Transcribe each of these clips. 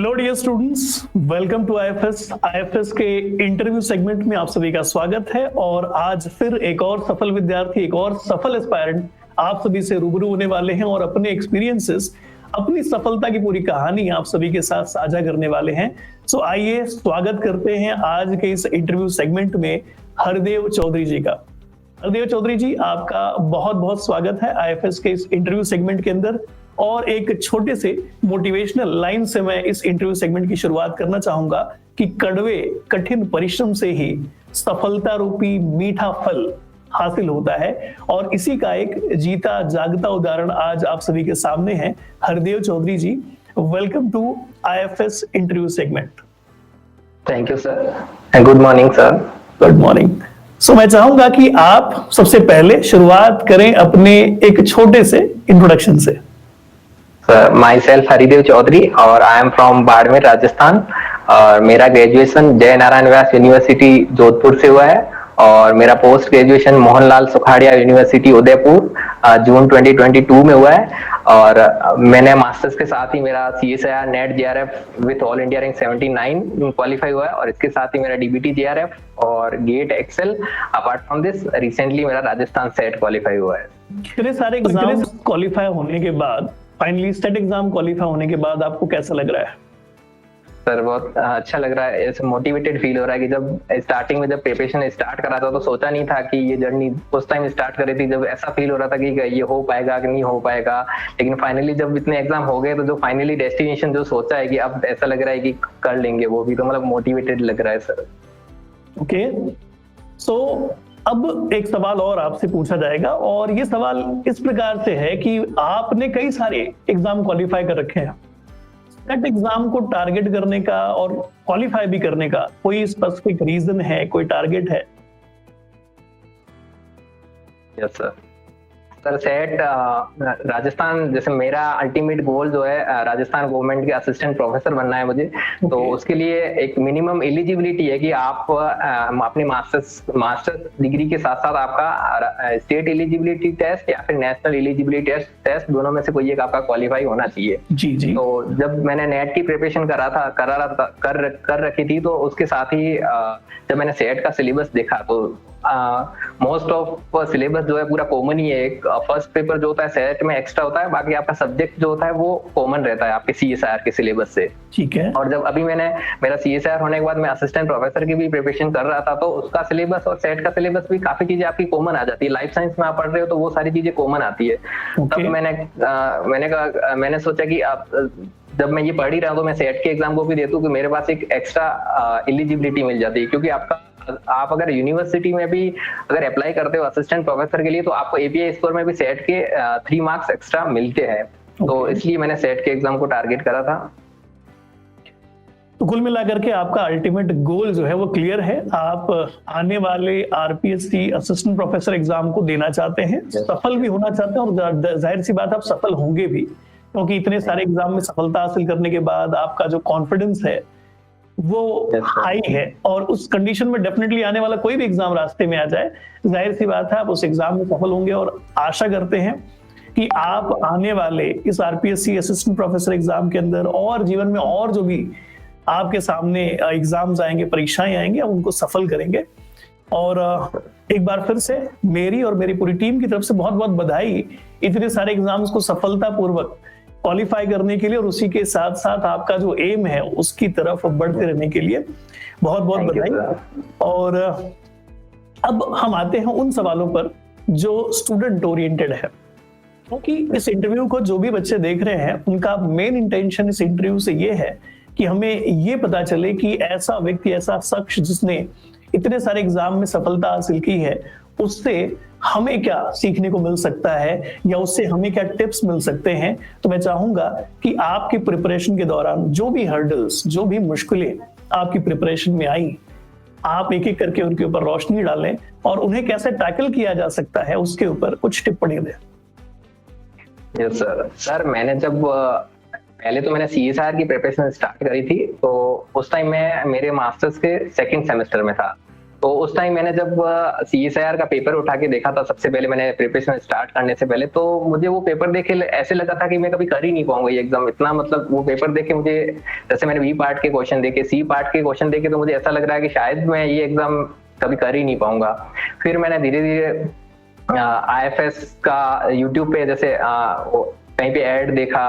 Hello dear students, welcome to IFS के interview segment में आप सभी का स्वागत है। और आज फिर एक और सफल विद्यार्थी, एक और सफल एस्पायरेंट आप सभी से रूबरू होने वाले हैं और अपने एक्सपीरियंसेस, अपनी सफलता की पूरी कहानी आप सभी के साथ साझा करने वाले हैं। सो आइए स्वागत करते हैं आज के इस इंटरव्यू सेगमेंट में हरदेव चौधरी जी का। हरदेव चौधरी जी, आपका बहुत बहुत स्वागत है आईएफएस के इस इंटरव्यू सेगमेंट के अंदर। और एक छोटे से मोटिवेशनल लाइन से मैं इस इंटरव्यू सेगमेंट की शुरुआत करना चाहूंगा कि कड़वे कठिन परिश्रम से ही सफलता रूपी मीठा फल हासिल होता है। और इसी का एक जीता जागता उदाहरण आज आप सभी के सामने है। Hardev Chaudhary ji, welcome to IFS interview segment. Thank you sir and good morning sir. Good morning. So मैं चाहूंगा कि आप सबसे पहले शुरुआत करें अपने एक छोटे से इंट्रोडक्शन से। माई सेल्फ हरिदेव चौधरी और I am from Barmer Rajasthan. और मेरा ग्रेजुएशन जय नारायण व्यास यूनिवर्सिटी जोधपुर से हुआ है और मेरा post graduation Mohanlal Sukhadia university Udaipur June 2022 में हुआ है। और मैंने मास्टर्स के साथ ही मेरा CSIR net JRF with all India rank 79 qualify हुआ है और इसके साथ ही मेरा DBT JRF और GATE excel. Apart from this recently मेरा राजस्थान सेट क्वालिफाई हुआ है। इतने सारे एग्जाम क्वालिफाई होने के बाद, फाइनली स्टेट एग्जाम क्वालिफाई होने के बाद आपको कैसा लग रहा है? सर बहुत अच्छा लग रहा है, ऐसे मोटिवेटेड फील हो रहा है कि जब स्टार्टिंग में जब प्रिपरेशन स्टार्ट करा था तो सोचा नहीं था कि ये जर्नी उस टाइम स्टार्ट करी थी जब ऐसा फील हो रहा था कि ये हो पाएगा कि नहीं हो पाएगा। लेकिन फाइनली जब इतने एग्जाम हो गए तो जो फाइनली डेस्टिनेशन जो सोचा है कि अब ऐसा लग रहा है कि कर लेंगे वो भी, तो मतलब मोटिवेटेड लग रहा है सर। ओके, सो अब एक सवाल और आपसे पूछा जाएगा और ये सवाल इस प्रकार से है कि आपने कई सारे एग्जाम क्वालिफाई कर रखे हैं। सेट एग्जाम को टारगेट करने का और क्वालिफाई भी करने का कोई स्पेसिफिक रीजन है, कोई टारगेट है? Yes sir. Sir set Rajasthan, जैसे मेरा अल्टीमेट गोल जो है राजस्थान गवर्नमेंट के असिस्टेंट प्रोफेसर बनना है मुझे। तो उसके लिए एक मिनिमम एलिजिबिलिटी है कि आप अपनी मास्टर्स डिग्री के साथ साथ आपका स्टेट एलिजिबिलिटी टेस्ट या फिर नेशनल एलिजिबिलिटी टेस्ट दोनों में से कोई एक आपका क्वालिफाई होना चाहिए। जी जी। तो जब मैंने नेट की प्रिपरेशन कर रखी थी तो उसके साथ ही जब मैंने सेट का सिलेबस देखा तो मोस्ट ऑफ सिलेबस जो है पूरा कॉमन ही है। एक फर्स्ट पेपर जो होता है सेट में एक्स्ट्रा होता है, बाकी आपका सब्जेक्ट जो होता है वो कॉमन रहता है आपके CSIR के सिलेबस से। ठीक है। और जब अभी मेरा CSIR होने के बाद मैं असिस्टेंट प्रोफेसर की भी प्रिपरेशन कर रहा था तो उसका सिलेबस और सेट का सिलेबस भी काफी चीजें आपकी कॉमन आ जाती है। लाइफ साइंस में आप पढ़ रहे हो तो वो सारी चीजें कॉमन आती है। तब मैंने सोचा कि जब मैं ये पढ़ ही रहा हूँ तो मैं सेट के एग्जाम को भी देता हूँ कि मेरे पास एक एक्स्ट्रा एलिजिबिलिटी मिल जाती है। क्योंकि आप अगर यूनिवर्सिटी में भी अगर अप्लाई करते हो असिस्टेंट प्रोफेसर के लिए तो आपको API स्कोर में भी सेट के 3 मार्क्स एक्स्ट्रा मिलते हैं। तो इसलिए मैंने सेट के एग्जाम को टारगेट करा था। तो कुल मिलाकर के आपका अल्टीमेट गोल जो है वो क्लियर है। आप आने वाले RPSC असिस्टेंट प्रोफेसर एग्जाम को देना चाहते हैं, सफल भी होना चाहते हैं और जाहिर सी बात आप सफल होंगे भी, क्योंकि इतने सारे एग्जाम में सफलता हासिल करने के बाद आपका जो कॉन्फिडेंस है वो हाई है। और उस कंडीशन में डेफिनेटली आने वाला कोई भी एग्जाम रास्ते में आ जाए, जाहिर सी बात है आप उस एग्जाम में सफल होंगे। और आशा करते हैं कि आप आने वाले इस RPSC असिस्टेंट प्रोफेसर एग्जाम के अंदर और जीवन में और जो भी आपके सामने एग्जाम्स आएंगे, परीक्षाएं आएंगे, आप उनको सफल करेंगे। और एक बार फिर से मेरी और मेरी पूरी टीम की तरफ से बहुत बहुत बधाई इतने सारे एग्जाम्स को सफलतापूर्वक क्वालिफाई करने के लिए और उसी के साथ साथ आपका जो एम है उसकी तरफ बढ़ते रहने के लिए बहुत बहुत बधाई। और अब हम आते हैं उन सवालों पर जो स्टूडेंट ओरिएंटेड है, क्योंकि इस इंटरव्यू को जो भी बच्चे देख रहे हैं उनका मेन इंटेंशन इस इंटरव्यू से ये है कि हमें ये पता चले कि ऐसा व्यक्ति, ऐसा शख्स जिसने इतने सारे एग्जाम में सफलता हासिल की है, उससे हमें क्या सीखने को मिल सकता है या उससे हमें क्या टिप्स मिल सकते हैं। तो मैं चाहूंगा कि आपकी प्रिपरेशन के दौरान जो भी हर्डल्स, जो भी मुश्किलें आपकी प्रिपरेशन में आई, आप एक एक करके उनके ऊपर रोशनी डालें और उन्हें कैसे टैकल किया जा सकता है उसके ऊपर कुछ टिप्पणी दें। Yes sir. सर मैंने जब पहले तो मैंने CSIR की प्रिपरेशन स्टार्ट करी थी तो उस टाइम मैं मेरे मास्टर्स के सेकंड सेमेस्टर में था। तो उस टाइम मैंने जब CSIR का पेपर उठा के देखा था, सबसे पहले मैंने प्रिपरेशन स्टार्ट करने से पहले, तो मुझे वो पेपर देखे ऐसे लगा था कि मैं कभी कर ही नहीं पाऊंगा ये एग्जाम। इतना मतलब वो पेपर देखे मुझे, जैसे मैंने बी पार्ट के क्वेश्चन देखे, सी पार्ट के क्वेश्चन देखे, तो मुझे ऐसा लग रहा है कि शायद मैं ये एग्जाम कभी कर ही नहीं पाऊंगा। फिर मैंने धीरे धीरे IFS का यूट्यूब पे जैसे कहीं पे ऐड देखा,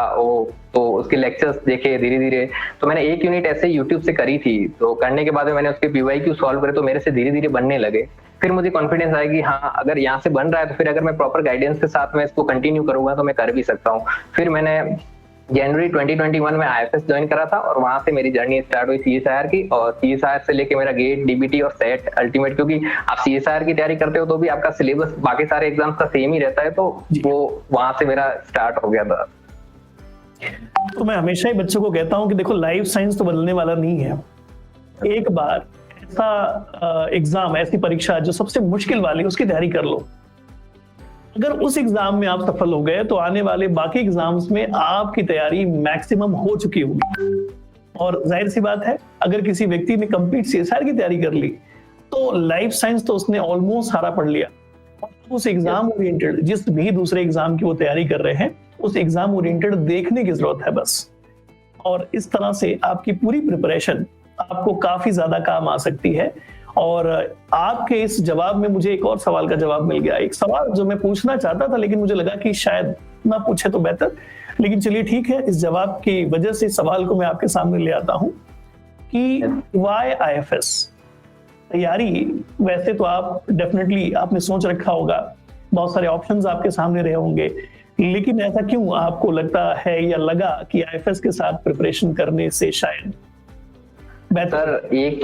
तो उसके लेक्चर्स देखे धीरे धीरे, तो मैंने 1 यूनिट ऐसे यूट्यूब से करी थी। तो करने के बाद में मैंने उसके PYQ सॉल्व करे, तो मेरे से धीरे धीरे बनने लगे। फिर मुझे कॉन्फिडेंस आया कि हाँ, अगर यहाँ से बन रहा है तो फिर अगर मैं प्रॉपर गाइडेंस के साथ में इसको कंटिन्यू करूंगा तो मैं कर भी सकता हूँ। फिर मैंने जनवरी 2021 में IFS ज्वाइन करा था, और वहां से मेरी जर्नी स्टार्ट हुई CSIR की। और CSIR से लेके मेरा गेट, DBT और सेट अल्टीमेट, क्योंकि आप CSIR की तैयारी करते हो तो भी आपका सिलेबस बाकी सारे एग्जाम्स का सेम ही रहता है, तो वो वहां से मेरा स्टार्ट हो गया था। तो मैं हमेशा ही बच्चों को कहता हूं कि देखो, लाइफ साइंस तो बदलने वाला नहीं है। एक बार ऐसा एग्जाम, ऐसी परीक्षा जो सबसे मुश्किल वाली, उसकी तैयारी कर लो। अगर उस एग्जाम में आप सफल हो गए तो आने वाले बाकी एग्जाम्स में आपकी तैयारी मैक्सिमम हो चुकी होगी। और जाहिर सी बात है, अगर किसी व्यक्ति ने कंप्लीट CSIR की तैयारी कर ली तो लाइफ साइंस तो उसने ऑलमोस्ट सारा पढ़ लिया। उस एग्जाम ओरिएंटेड, जिस भी दूसरे एग्जाम की वो तैयारी कर रहे हैं, उस एग्जाम ओरिएंटेड देखने की जरूरत है बस। और इस तरह से आपकी पूरी प्रिपरेशन आपको काफी ज्यादा काम आ सकती है। और आपके इस जवाब में मुझे एक और सवाल का जवाब मिल गया। एक सवाल जो मैं पूछना चाहता था लेकिन मुझे लगा कि शायद ना पूछे तो बेहतर, लेकिन चलिए ठीक है, इस जवाब की वजह से सवाल को मैं आपके सामने ले आता हूं कि वाई IFS तैयारी। वैसे तो आप डेफिनेटली आपने सोच रखा होगा, बहुत सारे ऑप्शंस आपके सामने रहे होंगे, लेकिन ऐसा क्यों आपको लगता है या लगा कि IFS के साथ प्रिपरेशन करने से शायद बेहतर? एक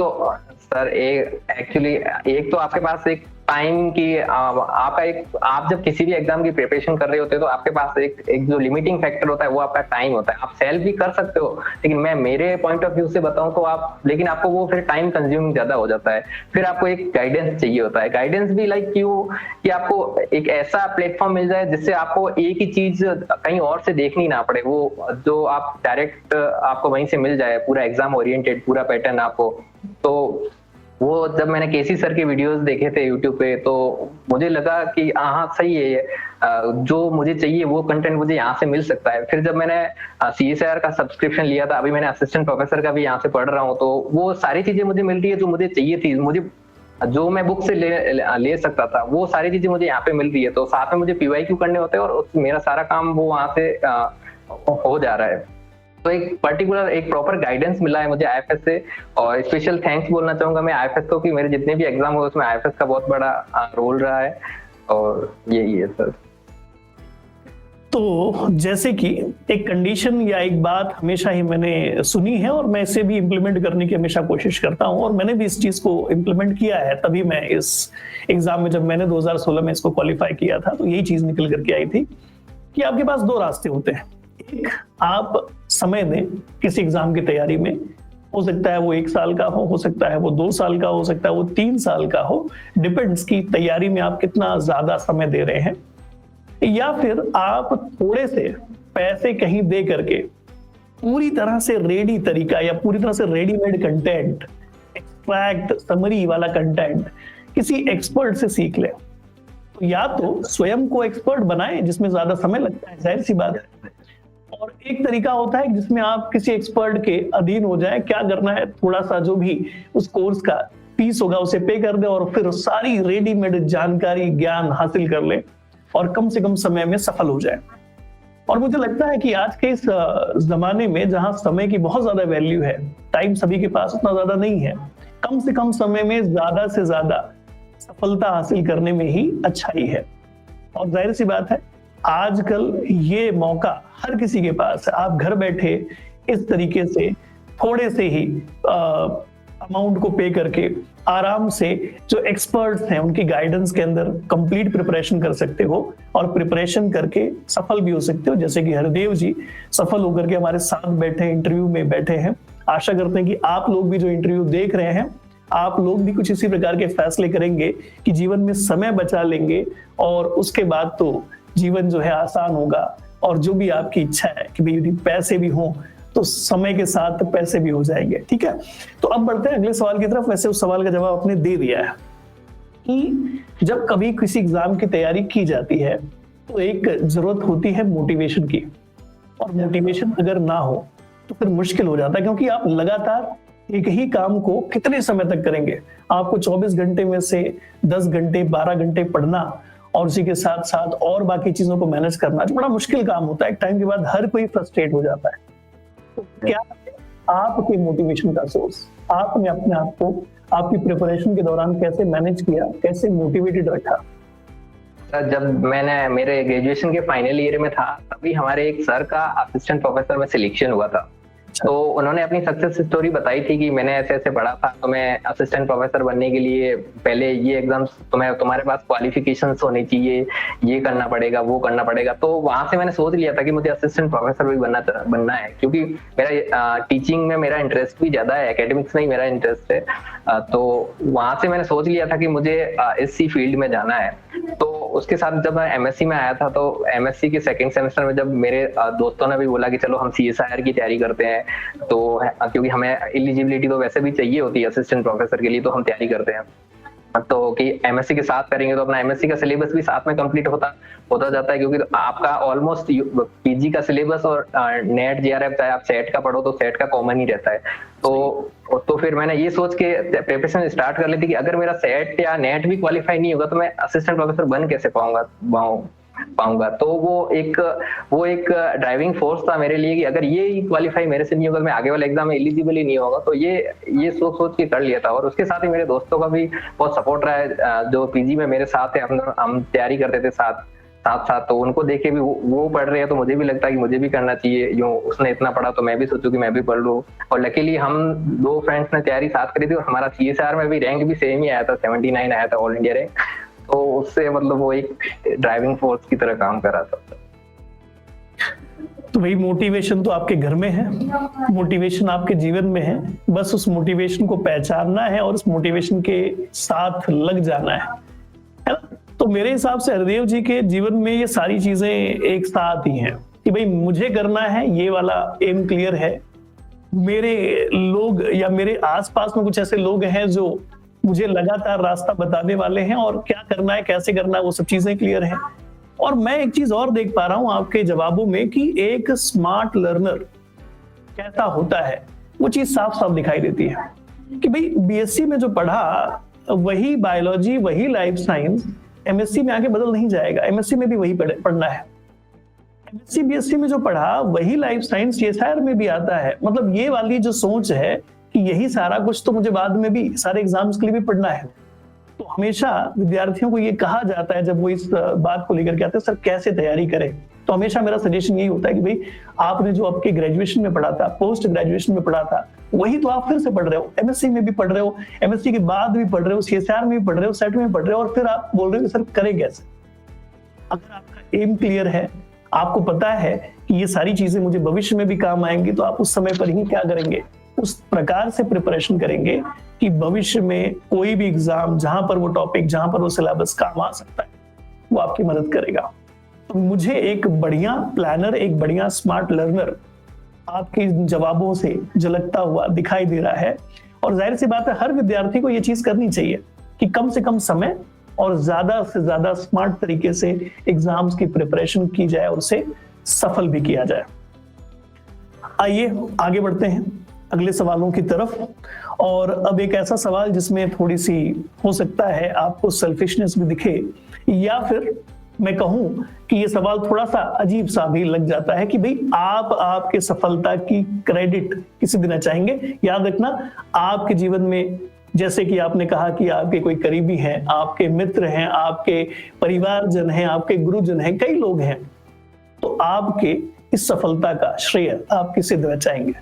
तो आपके पास एक टाइम की आप जब किसी भी एग्जाम की प्रिपरेशन कर रहे होते हो तो आपके पास एक जो लिमिटिंग फैक्टर होता है वो आपका टाइम होता है। आप सेल्फ भी कर सकते हो, लेकिन मैं मेरे पॉइंट ऑफ व्यू से बताऊं तो लेकिन आपको वो फिर टाइम कंज्यूमिंग ज्यादा हो जाता है। फिर आपको एक गाइडेंस चाहिए होता है। गाइडेंस भी लाइक क्यों कि आपको एक ऐसा प्लेटफॉर्म मिल जाए जिससे आपको एक ही चीज कहीं और से देखनी ना पड़े, वो जो आप डायरेक्ट आपको वहीं से मिल जाए, पूरा एग्जाम ओरिएंटेड पूरा पैटर्न आपको। तो वो जब मैंने केसी सर के वीडियोस देखे थे यूट्यूब पे तो मुझे लगा कि हाँ सही है ये, जो मुझे चाहिए वो कंटेंट मुझे यहाँ से मिल सकता है। फिर जब मैंने CSIR का सब्सक्रिप्शन लिया था, अभी मैंने असिस्टेंट प्रोफेसर का भी यहाँ से पढ़ रहा हूँ, तो वो सारी चीजें मुझे मिल रही है जो मुझे चाहिए थी। मुझे जो मैं बुक से ले सकता था वो सारी चीजें मुझे यहाँ पे मिल रही है। तो साथ में मुझे PYQ करने होते हैं और मेरा सारा काम वो वहाँ से हो जा रहा है। तो एक पर्टिकुलर एक प्रॉपर गाइडेंस मिला है मुझे IFS से, और स्पेशल थैंक्स बोलना चाहूंगा मैं IFS को कि मेरे जितने भी एग्जाम हुए उसमें IFS का बहुत बड़ा रोल रहा है, और यही है सर। तो जैसे कि एक कंडीशन या एक बात हमेशा ही मैंने सुनी है और मैं इसे भी इम्प्लीमेंट करने की हमेशा कोशिश करता हूं, और मैंने भी इस चीज को इम्प्लीमेंट किया है। तभी मैं इस एग्जाम में, जब मैंने 2016 में इसको क्वालिफाई किया था, तो यही चीज निकल करके आई थी कि आपके पास 2 रास्ते होते हैं। एक, आप समय दें किसी एग्जाम की तैयारी में, हो सकता है वो 1 साल का हो सकता है वो 2 साल का हो सकता है वो 3 साल का हो, डिपेंड्स की तैयारी में आप कितना ज्यादा समय दे रहे हैं। या फिर आप थोड़े से पैसे कहीं दे करके पूरी तरह से रेडी तरीका या पूरी तरह से रेडीमेड कंटेंट, एक्सट्रैक्ट समरी वाला कंटेंट किसी एक्सपर्ट से सीख ले। तो या तो स्वयं को एक्सपर्ट बनाएं जिसमें ज्यादा समय लगता है, जाहिर सी बात है, और एक तरीका होता है जिसमें आप किसी एक्सपर्ट के अधीन हो जाएं। क्या करना है, थोड़ा सा जो भी उस कोर्स का फीस होगा उसे पे कर दे और फिर सारी रेडीमेड जानकारी ज्ञान हासिल कर ले और कम से कम समय में सफल हो जाए। और मुझे लगता है कि आज के इस जमाने में जहां समय की बहुत ज्यादा वैल्यू है, टाइम सभी के पास उतना ज्यादा नहीं है, कम से कम समय में ज्यादा से ज्यादा सफलता हासिल करने में ही अच्छाई है। और जाहिर सी बात है, आजकल ये मौका हर किसी के पास है। आप घर बैठे इस तरीके से थोड़े से ही अमाउंट को पे करके आराम से जो एक्सपर्ट्स हैं उनकी गाइडेंस के अंदर कंप्लीट प्रिपरेशन कर सकते हो और प्रिपरेशन करके सफल भी हो सकते हो। जैसे कि हरदेव जी सफल होकर के हमारे साथ बैठे, इंटरव्यू में बैठे हैं। आशा करते हैं कि आप लोग भी जो इंटरव्यू देख रहे हैं, आप लोग भी कुछ इसी प्रकार के फैसले करेंगे कि जीवन में समय बचा लेंगे और उसके बाद तो जीवन जो है आसान होगा। और जो भी आपकी इच्छा है कि भाई यदि पैसे भी हों तो समय के साथ पैसे भी हो जाएंगे। ठीक है, तो अब बढ़ते हैं अगले सवाल की तरफ। वैसे उस सवाल का जवाब आपने दे दिया है कि जब कभी किसी एग्जाम की तैयारी की जाती है तो एक जरूरत होती है मोटिवेशन की, और मोटिवेशन अगर ना हो तो फिर मुश्किल हो जाता है, क्योंकि आप लगातार एक ही काम को कितने समय तक करेंगे। आपको 24 घंटे में से 10 घंटे 12 घंटे पढ़ना और उसी के साथ साथ और बाकी चीजों को मैनेज करना जो बड़ा मुश्किल काम होता है। एक टाइम के बाद हर कोई फ्रस्ट्रेट हो जाता है। तो क्या आपके मोटिवेशन का सोर्स, आपने अपने आप को आपकी प्रिपरेशन के दौरान कैसे मैनेज किया, कैसे मोटिवेटेड रखा? जब मैंने मेरे ग्रेजुएशन के फाइनल ईयर में था तभी हमारे एक सर का असिस्टेंट प्रोफेसर में सिलेक्शन हुआ था। तो उन्होंने अपनी सक्सेस स्टोरी बताई थी कि मैंने ऐसे ऐसे पढ़ा था, तो मैं असिस्टेंट प्रोफेसर बनने के लिए पहले ये एग्जाम्स तुम्हारे पास क्वालिफिकेशंस होनी चाहिए, ये करना पड़ेगा, वो करना पड़ेगा। तो वहां से मैंने सोच लिया था कि मुझे असिस्टेंट प्रोफेसर भी बनना है, क्योंकि मेरा टीचिंग में मेरा इंटरेस्ट भी ज्यादा है, एकेडमिक्स में ही मेरा इंटरेस्ट है। तो वहां से मैंने सोच लिया था कि मुझे इसी फील्ड में जाना है। तो उसके साथ जब मैं एमएससी में आया था तो एमएससी के सेकंड सेमेस्टर में जब मेरे दोस्तों ने भी बोला कि चलो हम सीएसआईआर की तैयारी करते हैं, तो क्योंकि हमें एलिजिबिलिटी तो वैसे भी चाहिए होती है असिस्टेंट प्रोफेसर के लिए, तो हम तैयारी करते हैं। तो कि एमएससी के साथ करेंगे तो अपना एमएससी का सिलेबस भी साथ में कंप्लीट होता जाता है, क्योंकि आपका ऑलमोस्ट पीजी का सिलेबस और नेट जेआरएफ चाहे आप सेट का पढ़ो तो सेट का कॉमन ही रहता है। तो फिर मैंने ये सोच के प्रिपरेशन स्टार्ट कर ली थी कि अगर मेरा सेट या नेट भी क्वालिफाई नहीं होगा तो मैं असिस्टेंट प्रोफेसर बन कैसे पाऊंगा। तो वो एक ड्राइविंग फोर्स था मेरे लिए कि अगर ये क्वालिफाई मेरे से नहीं होगा, मैं आगे वाले एग्जाम में एलिजिबल ही नहीं होगा। तो ये सोच के कर लिया था। और उसके साथ ही मेरे दोस्तों का भी बहुत सपोर्ट रहा है, जो पीजी में मेरे साथ है, हम तैयारी करते थे साथ। तो उनको देख के भी वो पढ़ रहे हैं तो मुझे भी लगता है कि मुझे भी करना चाहिए, यूं उसने इतना पढ़ा तो मैं भी सोचूं कि मैं भी पढ़ लूं। और लकीली हम 2 फ्रेंड्स ने तैयारी साथ करी थी और हमारा सीएसआर में भी रैंक भी सेम ही आया था, 79 आया था ऑल इंडिया रैंक। तो उससे मतलब वो एक ड्राइविंग फोर्स की तरह काम कर रहा था। तो भाई मोटिवेशन तो आपके घर में है, मोटिवेशन आपके जीवन में है, बस उस मोटिवेशन को पहचानना है और उस मोटिवेशन के साथ लग जाना है ना। तो मेरे हिसाब से हरदेव जी के जीवन में ये सारी चीजें एक साथ ही हैं कि भाई मुझे करना है, ये वाला एम क्लियर है। मेरे लोग या मेरे आसपास में कुछ ऐसे लोग हैं जो मुझे लगातार रास्ता बताने वाले हैं, और क्या करना है, कैसे करना है, वो सब चीजें क्लियर हैं। और मैं एक चीज और देख पा रहा हूं आपके जवाबों में कि एक स्मार्ट लर्नर कैसा होता है, वो चीज साफ साफ दिखाई देती है कि भाई बीएससी में जो पढ़ा वही बायोलॉजी, वही लाइफ साइंस एमएससी में आगे बदल नहीं जाएगा। एमएससी में भी वही पढ़ना है। एमएससी बीएससी में जो पढ़ा वही लाइफ साइंस सीएसआईआर में भी आता है। मतलब ये वाली जो सोच है कि यही सारा कुछ तो मुझे बाद में भी सारे एग्जाम्स के लिए भी पढ़ना है। तो हमेशा विद्यार्थियों को ये कहा जाता है जब वो इस बात को लेकर के आते हैं, सर कैसे तैयारी करें, तो हमेशा मेरा सजेशन यही होता है कि भाई आपने जो आपके ग्रेजुएशन में पढ़ा था, पोस्ट ग्रेजुएशन में पढ़ा था, वही तो आप फिर से पढ़ रहे हो, एमएससी में भी पढ़ रहे हो, एमएससी के बाद भी पढ़ रहे हो, सीएसआईआर में भी पढ़ रहे हो, सेट में पढ़ रहे हो, और फिर आप बोल रहे हो सर करें कैसे। अगर आपका एम क्लियर है, आपको पता है कि ये सारी चीजें मुझे भविष्य में भी काम आएंगी, तो आप उस समय पर ही क्या करेंगे, उस प्रकार से प्रिपरेशन करेंगे कि भविष्य में कोई भी एग्जाम जहां पर वो टॉपिक, जहां पर वो सिलेबस काम आ सकता है, वो आपकी मदद करेगा। तो मुझे एक बढ़िया प्लानर, एक बढ़िया स्मार्ट लर्नर आपके जवाबों से झलकता हुआ दिखाई दे रहा है। और जाहिर सी बात है हर विद्यार्थी को ये चीज करनी चाहिए कि कम से कम समय और ज्यादा से ज्यादा स्मार्ट तरीके से एग्जाम्स की प्रिपरेशन की जाए और उसे सफल भी किया जाए। आइए आगे बढ़ते हैं अगले सवालों की तरफ। और अब एक ऐसा सवाल जिसमें थोड़ी सी हो सकता है आपको सेल्फिशनेस भी दिखे, या फिर मैं कहूं कि ये सवाल थोड़ा सा अजीब सा भी लग जाता है कि भाई आप आपके सफलता की क्रेडिट किसे देना चाहेंगे। याद रखना, आपके जीवन में जैसे कि आपने कहा कि आपके कोई करीबी हैं, आपके मित्र हैं, आपके परिवारजन हैं, आपके गुरुजन हैं, कई लोग हैं, तो आपके इस सफलता का श्रेय आप किसे देना चाहेंगे?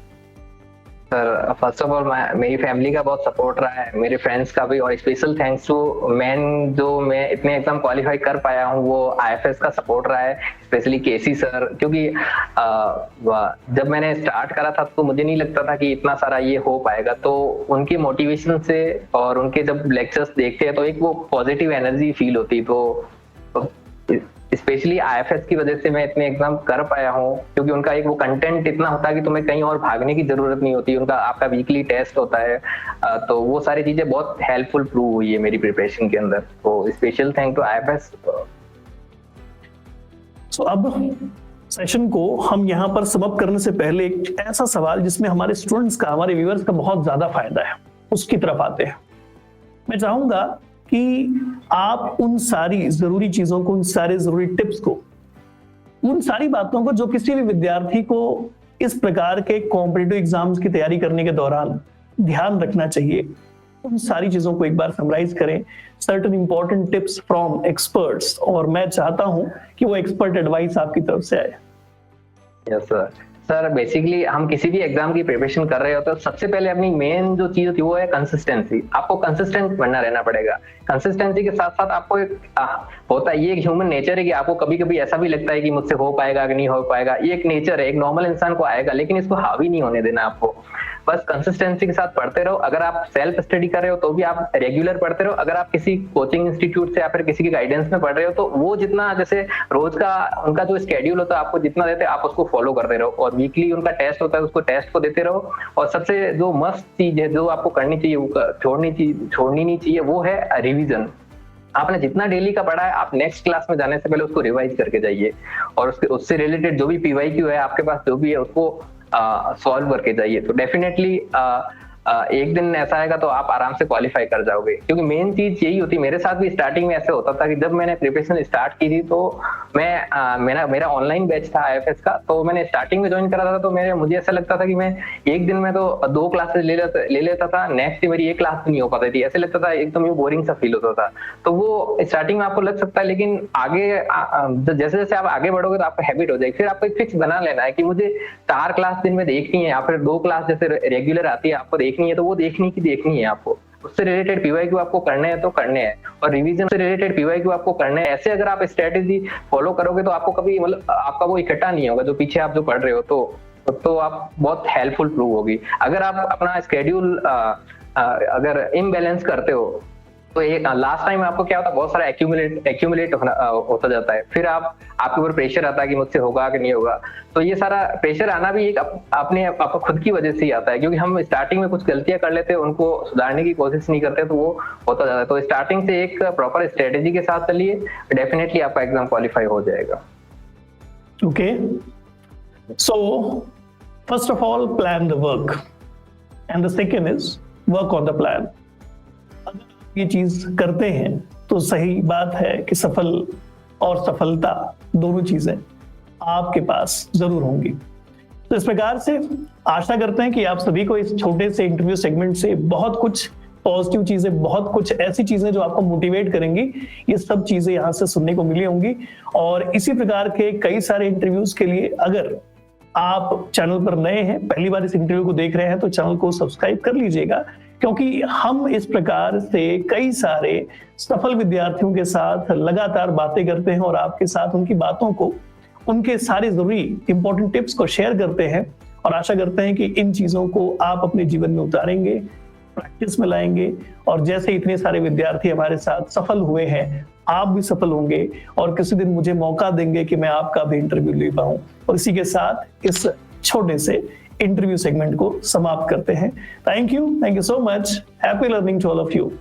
सर फर्स्ट ऑफ ऑल मेरी फैमिली का बहुत सपोर्ट रहा है, मेरे फ्रेंड्स का भी, और स्पेशल थैंक्स टू जो मैं इतने एग्जाम क्वालिफाई कर पाया हूँ वो आईएफएस का सपोर्ट रहा है, स्पेशली केसी सर। क्योंकि जब मैंने स्टार्ट करा था तो मुझे नहीं लगता था कि इतना सारा ये हो पाएगा, तो उनके मोटिवेशन से और उनके जब लेक्चर्स देखते हैं तो एक वो पॉजिटिव एनर्जी फील होती। तो स्पेशली आईएफएस की वजह से मैं इतने एग्जाम कर पाया हूँ, क्योंकि उनका एक वो कंटेंट इतना होता है कि तुम्हें कहीं और भागने की जरूरत नहीं होती, उनका आपका वीकली टेस्ट होता है। तो वो सारी चीजें बहुत हेल्पफुल प्रूव हुई है मेरी प्रिपरेशन के अंदर, तो स्पेशल थैंक टू आईएफएस। तो अब सेशन को हम यहाँ पर समअप करने से पहले एक ऐसा सवाल जिसमें हमारे स्टूडेंट्स का, हमारे व्यूअर्स का बहुत ज्यादा फायदा है, उसकी तरफ आते हैं। मैं चाहूंगा कि आप उन सारी जरूरी चीजों को, उन सारे जरूरी टिप्स को, उन सारी बातों को जो किसी भी विद्यार्थी को इस प्रकार के कॉम्पिटिटिव एग्जाम्स की तैयारी करने के दौरान ध्यान रखना चाहिए, उन सारी चीजों को एक बार समराइज करें, certain important tips from experts, और मैं चाहता हूं कि वो एक्सपर्ट एडवाइस आपकी तरफ से आए। यस सर, बेसिकली हम किसी भी एग्जाम की प्रिपरेशन कर रहे हो तो सबसे पहले अपनी मेन जो चीज होती है वो है कंसिस्टेंसी। आपको कंसिस्टेंट बनना रहना पड़ेगा। कंसिस्टेंसी के साथ साथ आपको एक होता है, ये एक ह्यूमन नेचर है कि आपको कभी कभी ऐसा भी लगता है कि मुझसे हो पाएगा कि नहीं हो पाएगा, ये एक नेचर है, एक नॉर्मल इंसान को आएगा, लेकिन इसको हावी नहीं होने देना आपको। बस कंसिस्टेंसी के साथ पढ़ते रहो। अगर आप सेल्फ स्टडी कर रहे हो तो भी आप रेगुलर पढ़ते रहो। अगर आप किसी कोचिंग इंस्टीट्यूट से या फिर किसी की गाइडेंस में पढ़ रहे हो तो वो जितना, जैसे रोज का उनका जो स्केड्यूल होता है आपको जितना देते हैं आप उसको फॉलो करते रहो, और वीकली उनका टेस्ट होता है उसको टेस्ट को देते रहो। और सबसे जो मस्ट चीज है जो आपको करनी चाहिए, वो छोड़नी नहीं चाहिए, वो है रिविजन। आपने जितना डेली का पढ़ा है आप नेक्स्ट क्लास में जाने से पहले उसको रिवाइज करके जाइए, और उससे रिलेटेड जो भी पीवाईक्यू है आपके पास जो भी है उसको सॉल्व करके जाइए। तो डेफिनेटली एक दिन ऐसा आएगा तो आप आराम से क्वालिफाई कर जाओगे, क्योंकि मेन चीज यही होती है। मेरे साथ भी स्टार्टिंग में ऐसे होता था कि जब मैंने प्रिपरेशन स्टार्ट की थी तो मेरा ऑनलाइन बैच था आईएफएस का, तो मैंने स्टार्टिंग में ज्वाइन करा था तो मुझे ऐसा लगता था कि मैं एक दिन में तो 2 क्लासेस ले लेता था, नेक्स्ट डे मेरी 1 क्लास भी नहीं हो पाती थी, ऐसे लगता था एकदम ये बोरिंग सा फील होता था। तो वो स्टार्टिंग में आपको लग सकता है, लेकिन आगे जैसे जैसे आप आगे बढ़ोगे तो आपको हैबिट हो जाएगी। फिर आपको एक फिक्स बना लेना है कि मुझे 4 क्लास दिन में देखनी है, या फिर 2 क्लास जैसे रेगुलर आती है आपको देखनी है, तो वो देखनी है आपको। उससे रिलेटेड पीवाईक्यू आपको करने हैं तो करने हैं, और रिवीजन से रिलेटेड पीवाईक्यू आपको करने हैं। ऐसे अगर आप स्ट्रेटेजी फॉलो करोगे तो आपको कभी मतलब आपका वो इकट्ठा नहीं होगा जो पीछे आप जो पढ़ रहे हो, तो आप बहुत हेल्पफुल प्रूव होगी। अगर आप अपना स्केड्यूल अगर इम्बैलेंस करते हो तो एक लास्ट टाइम आपको क्या होता है, बहुत सारा एक्यूमुलेट होता जाता है, फिर आपके ऊपर प्रेशर आता है कि मुझसे होगा कि नहीं होगा। तो ये सारा प्रेशर आना भी एक अपने आपको खुद की वजह से ही आता है, क्योंकि हम स्टार्टिंग में कुछ गलतियां कर लेते हैं, उनको सुधारने की कोशिश नहीं करते, तो वो होता जाता है। तो स्टार्टिंग से एक प्रॉपर स्ट्रेटेजी के साथ चलिए, डेफिनेटली आपका एग्जाम क्वालिफाई हो जाएगा। Okay, so first of all plan the work and the second is work on the plan. ये चीज करते हैं तो सही बात है कि सफल और सफलता दोनों चीजें आपके पास जरूर होंगी। तो इस प्रकार से आशा करते हैं कि आप सभी को इस छोटे से इंटरव्यू सेगमेंट से बहुत कुछ पॉजिटिव चीजें, बहुत कुछ ऐसी चीजें जो आपको मोटिवेट करेंगी, ये सब चीजें यहाँ से सुनने को मिली होंगी। और इसी प्रकार के कई सारे इंटरव्यूज के लिए अगर आप चैनल पर नए हैं, पहली बार इस इंटरव्यू को देख रहे हैं, तो चैनल को सब्सक्राइब कर लीजिएगा, क्योंकि हम इस प्रकार से कई सारे सफल विद्यार्थियों के साथ लगातार बातें करते हैं और आपके साथ उनकी बातों को, उनके सारे जरूरी इंपॉर्टेंट टिप्स को शेयर करते हैं, और आशा करते हैं कि इन चीजों को आप अपने जीवन में उतारेंगे, प्रैक्टिस में लाएंगे, और जैसे इतने सारे विद्यार्थी हमारे साथ सफल हुए हैं, आप भी सफल होंगे और किसी दिन मुझे मौका देंगे कि मैं आपका भी इंटरव्यू ले पाऊं। और इसी के साथ इस छोटे से इंटरव्यू सेगमेंट को समाप्त करते हैं। Thank you so much. Happy learning to all of you.